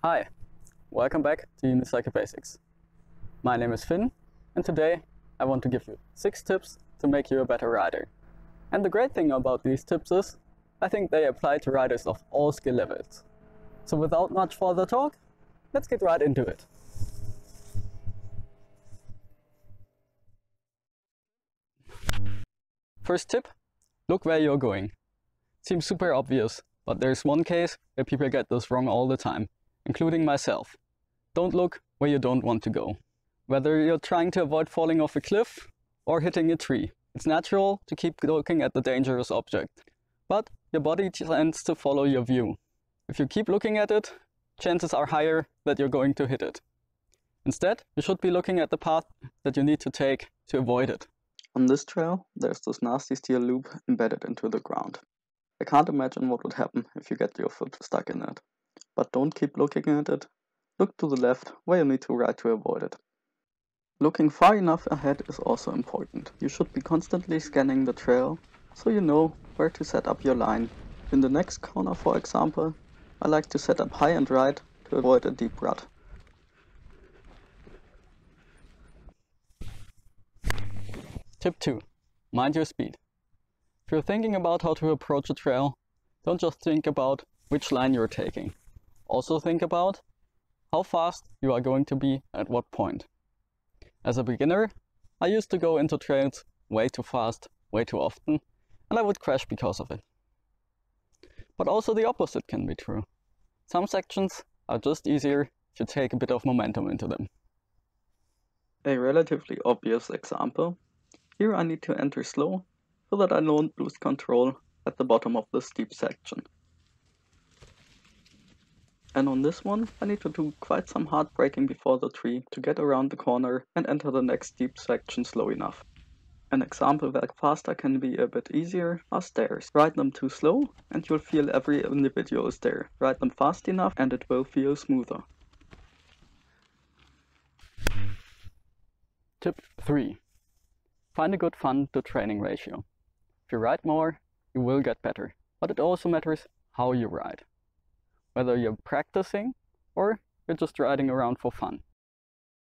Hi, welcome back to Unicycle Basics. My name is Finn, and today I want to give you 6 tips to make you a better rider. And the great thing about these tips is, I think they apply to riders of all skill levels. So without much further talk, let's get right into it. First tip, look where you're going. Seems super obvious, but there's one case where people get this wrong all the time, including myself. Don't look where you don't want to go. Whether you're trying to avoid falling off a cliff or hitting a tree, it's natural to keep looking at the dangerous object. But your body tends to follow your view. If you keep looking at it, chances are higher that you're going to hit it. Instead, you should be looking at the path that you need to take to avoid it. On this trail, there's this nasty steel loop embedded into the ground. I can't imagine what would happen if you get your foot stuck in it. But don't keep looking at it. Look to the left where you need to ride to avoid it. Looking far enough ahead is also important. You should be constantly scanning the trail so you know where to set up your line. In the next corner, for example, I like to set up high and right to avoid a deep rut. Tip 2. Mind your speed. If you're thinking about how to approach a trail, don't just think about which line you're taking. Also think about how fast you are going to be at what point. As a beginner, I used to go into trails way too fast, way too often, and I would crash because of it. But also the opposite can be true. Some sections are just easier if you take a bit of momentum into them. A relatively obvious example. Here I need to enter slow so that I don't lose control at the bottom of the steep section. And on this one, I need to do quite some hard braking before the tree to get around the corner and enter the next steep section slow enough. An example where faster can be a bit easier are stairs. Ride them too slow and you'll feel every individual stair. Ride them fast enough and it will feel smoother. Tip 3. Find a good fun to training ratio. If you ride more, you will get better. But it also matters how you ride. Whether you're practicing or you're just riding around for fun.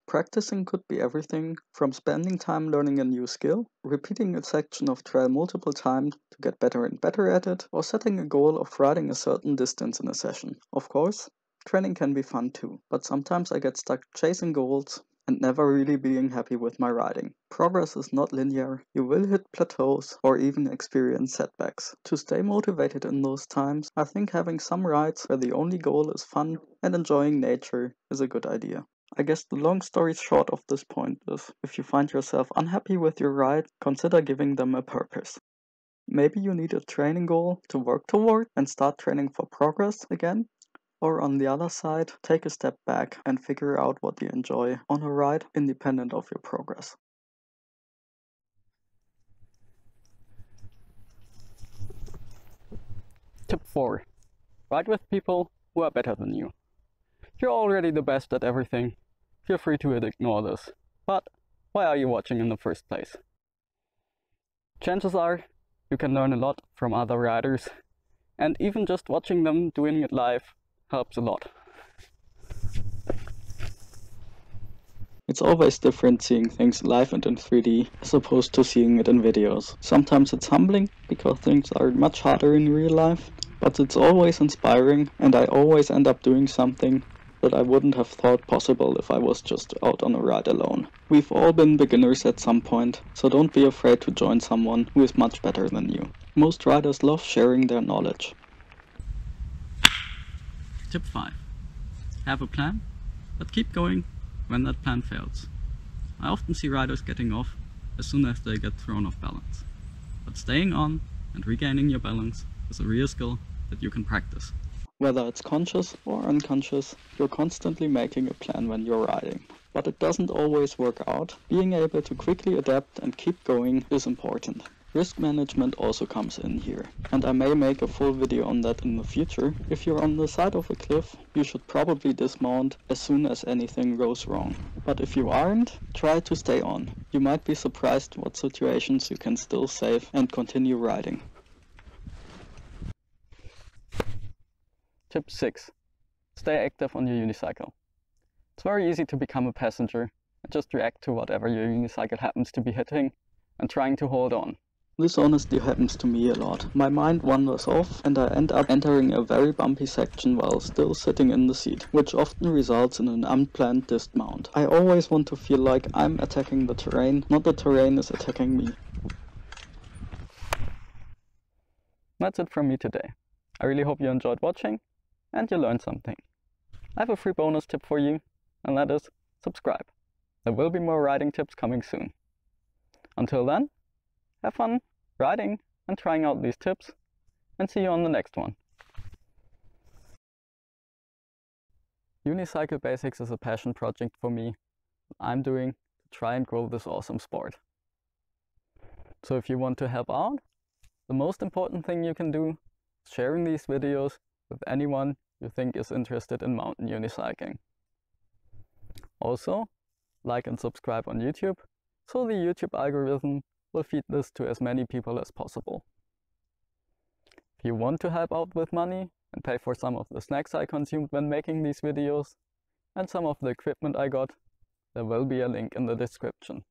Practicing could be everything from spending time learning a new skill, repeating a section of trail multiple times to get better and better at it, or setting a goal of riding a certain distance in a session. Of course, training can be fun too, but sometimes I get stuck chasing goals and never really being happy with my riding. Progress is not linear, you will hit plateaus or even experience setbacks. To stay motivated in those times, I think having some rides where the only goal is fun and enjoying nature is a good idea. I guess the long story short of this point is, if you find yourself unhappy with your ride, consider giving them a purpose. Maybe you need a training goal to work toward and start training for progress again. Or on the other side, take a step back and figure out what you enjoy on a ride independent of your progress. Tip 4. Ride with people who are better than you. If you're already the best at everything, feel free to ignore this. But why are you watching in the first place? Chances are you can learn a lot from other riders, and even just watching them doing it live helps a lot. It's always different seeing things live and in 3D as opposed to seeing it in videos. Sometimes it's humbling because things are much harder in real life, but it's always inspiring and I always end up doing something that I wouldn't have thought possible if I was just out on a ride alone. We've all been beginners at some point, so don't be afraid to join someone who is much better than you. Most riders love sharing their knowledge. Tip 5. Have a plan, but keep going when that plan fails. I often see riders getting off as soon as they get thrown off balance. But staying on and regaining your balance is a real skill that you can practice. Whether it's conscious or unconscious, you're constantly making a plan when you're riding. But it doesn't always work out. Being able to quickly adapt and keep going is important. Risk management also comes in here, and I may make a full video on that in the future. If you're on the side of a cliff, you should probably dismount as soon as anything goes wrong. But if you aren't, try to stay on. You might be surprised what situations you can still save and continue riding. Tip 6. Stay active on your unicycle. It's very easy to become a passenger and just react to whatever your unicycle happens to be hitting and trying to hold on. This honestly happens to me a lot. My mind wanders off and I end up entering a very bumpy section while still sitting in the seat, which often results in an unplanned dismount. I always want to feel like I'm attacking the terrain, not the terrain is attacking me. That's it from me today. I really hope you enjoyed watching and you learned something. I have a free bonus tip for you, and that is subscribe. There will be more riding tips coming soon. Until then, have fun riding and trying out these tips, and see you on the next one. Unicycle Basics is a passion project for me that I'm doing to try and grow this awesome sport. So if you want to help out, the most important thing you can do is sharing these videos with anyone you think is interested in mountain unicycling. Also, like and subscribe on YouTube, so the YouTube algorithm will feed this to as many people as possible. If you want to help out with money and pay for some of the snacks I consumed when making these videos and some of the equipment I got, there will be a link in the description.